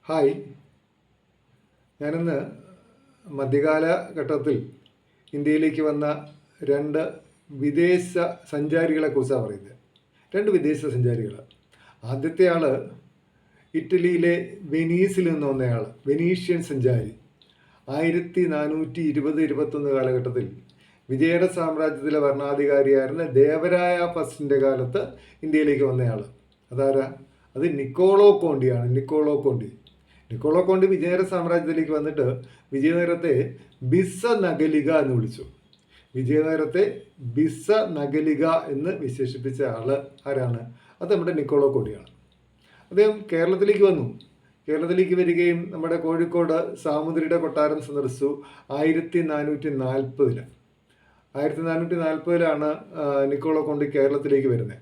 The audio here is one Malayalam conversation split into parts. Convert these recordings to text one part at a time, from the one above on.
ഹായ്, ഞാനിന്ന് മധ്യകാലഘട്ടത്തിൽ ഇന്ത്യയിലേക്ക് വന്ന രണ്ട് വിദേശ സഞ്ചാരികളെക്കുറിച്ചാണ് പറയുന്നത്. രണ്ട് വിദേശ സഞ്ചാരികൾ. ആദ്യത്തെ ആൾ ഇറ്റലിയിലെ വെനീസിൽ നിന്ന് വന്നയാൾ, വെനീഷ്യൻ സഞ്ചാരി. 1420-21 കാലഘട്ടത്തിൽ വിജയനഗര സാമ്രാജ്യത്തിലെ ഭരണാധികാരിയായിരുന്ന ദേവരായ ഫസ്റ്റിൻ്റെ കാലത്ത് ഇന്ത്യയിലേക്ക് വന്നയാൾ. അതാരാ? അത് നിക്കോളോ കോണ്ടിയാണ്. നിക്കോളോ കോണ്ടി വിജയനഗര സാമ്രാജ്യത്തിലേക്ക് വന്നിട്ട് വിജയനഗരത്തെ ബിസ നഗലിക എന്ന് വിളിച്ചു. വിജയനഗരത്തെ ബിസ നഗലിക എന്ന് വിശേഷിപ്പിച്ച ആള് ആരാണ്? അത് നമ്മുടെ നിക്കോളോ കോണ്ടിയാണ്. അദ്ദേഹം കേരളത്തിലേക്ക് വന്നു. കേരളത്തിലേക്ക് വരികയും നമ്മുടെ കോഴിക്കോട് സാമൂതിരിയുടെ കൊട്ടാരം സന്ദർശിച്ചു. 1440. 1440 നിക്കോളോ കോണ്ടി കേരളത്തിലേക്ക് വരുന്നത്.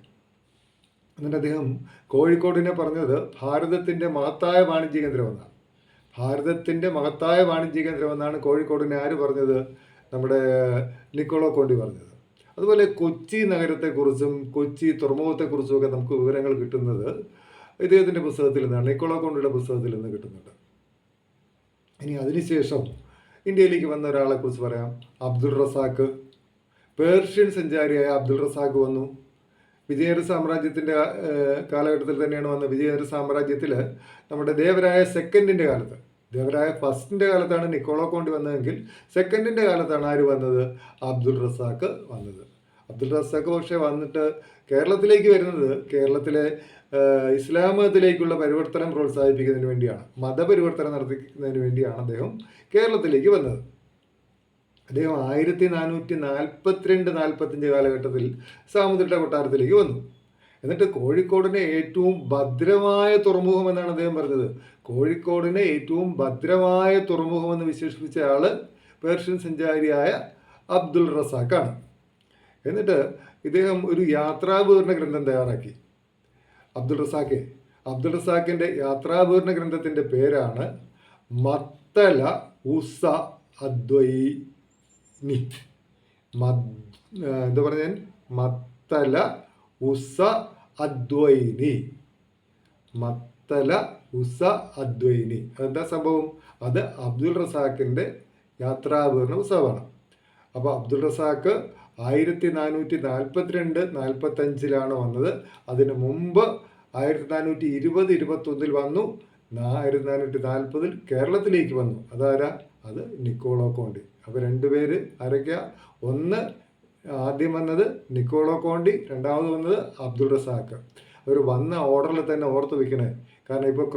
എന്നിട്ട് അദ്ദേഹം കോഴിക്കോടിനെ പറഞ്ഞത് ഭാരതത്തിൻ്റെ മഹത്തായ വാണിജ്യ കേന്ദ്രമെന്നാണ്. ഭാരതത്തിൻ്റെ മഹത്തായ വാണിജ്യ കേന്ദ്രമെന്നാണ് കോഴിക്കോടിനെ ആര് പറഞ്ഞത്? നമ്മുടെ നിക്കോളോ കോണ്ടി പറഞ്ഞത്. അതുപോലെ കൊച്ചി നഗരത്തെക്കുറിച്ചും കൊച്ചി തുറമുഖത്തെക്കുറിച്ചും ഒക്കെ നമുക്ക് വിവരങ്ങൾ കിട്ടുന്നത് ഇദ്ദേഹത്തിൻ്റെ പുസ്തകത്തിൽ നിന്നാണ്, നിക്കോളോ കോണ്ടിയുടെ പുസ്തകത്തിൽ നിന്ന് കിട്ടുന്നുണ്ട്. ഇനി അതിനുശേഷം ഇന്ത്യയിലേക്ക് വന്ന ഒരാളെ കുറിച്ച് പറയാം. അബ്ദുൾ റസാഖ്. പേർഷ്യൻ സഞ്ചാരിയായ അബ്ദുൾ റസാഖ് വന്നു. വിജയനഗര സാമ്രാജ്യത്തിൻ്റെ കാലഘട്ടത്തിൽ തന്നെയാണ് വന്നത്. വിജയനഗര സാമ്രാജ്യത്തിൽ നമ്മുടെ ദേവരായ സെക്കൻഡിൻ്റെ കാലത്ത്, ദേവരായ ഫസ്റ്റിൻ്റെ കാലത്താണ് നിക്കോളോ കോണ്ടി വന്നതെങ്കിൽ സെക്കൻഡിൻ്റെ കാലത്താണ് ആര് വന്നത്? അബ്ദുൾ റസാഖ് വന്നത്. അബ്ദുൾ റസാഖ് പക്ഷേ വന്നിട്ട് കേരളത്തിലേക്ക് വരുന്നത് കേരളത്തിലെ ഇസ്ലാം മതത്തിലേക്കുള്ള പരിവർത്തനം പ്രോത്സാഹിപ്പിക്കുന്നതിന് വേണ്ടിയാണ്, മതപരിവർത്തനം നടത്തുന്നതിന് വേണ്ടിയാണ് അദ്ദേഹം കേരളത്തിലേക്ക് വന്നത്. അദ്ദേഹം 1442-45 കാലഘട്ടത്തിൽ സാമൂതിരിയുടെ കൊട്ടാരത്തിലേക്ക് വന്നു. എന്നിട്ട് കോഴിക്കോടിനെ ഏറ്റവും ഭദ്രമായ തുറമുഖം എന്നാണ് അദ്ദേഹം പറഞ്ഞത്. കോഴിക്കോടിനെ ഏറ്റവും ഭദ്രമായ തുറമുഖമെന്ന് വിശേഷിപ്പിച്ച ആൾ പേർഷ്യൻ സഞ്ചാരിയായ അബ്ദുൾ റസാഖാണ്. എന്നിട്ട് ഇദ്ദേഹം ഒരു യാത്രാവിവരണ ഗ്രന്ഥം തയ്യാറാക്കി. അബ്ദുൾ റസാഖിൻ്റെ യാത്രാവിവരണ ഗ്രന്ഥത്തിൻ്റെ പേരാണ് മത്തല ഉസ അദ്വൈനി. എന്താ പറഞ്ഞ? മത്തല ഉസ അദ്വൈനി. മത്തല ഉസ അദ്വൈനി. അതെന്താ സംഭവം? അത് അബ്ദുൾ റസാഖിൻ്റെ യാത്രാവിവരണ പുസ്തകമാണ്. അപ്പോൾ അബ്ദുൾ റസാഖ് 1442-45 വന്നത്. അതിന് മുമ്പ് 1420-21 വന്നു. 1440 കേരളത്തിലേക്ക് വന്നു. അതാരാ? അത് നിക്കോളോ കോണ്ടി. അപ്പോൾ രണ്ടുപേര് ആരൊക്കെയാ? ഒന്ന് ആദ്യം വന്നത് നിക്കോളോ കോണ്ടി, രണ്ടാമത് വന്നത് അബ്ദുൾ റസാഖ്. അവർ വന്ന ഓർഡറിൽ തന്നെ ഓർത്ത് വെക്കണേ. കാരണം ഇപ്പോൾ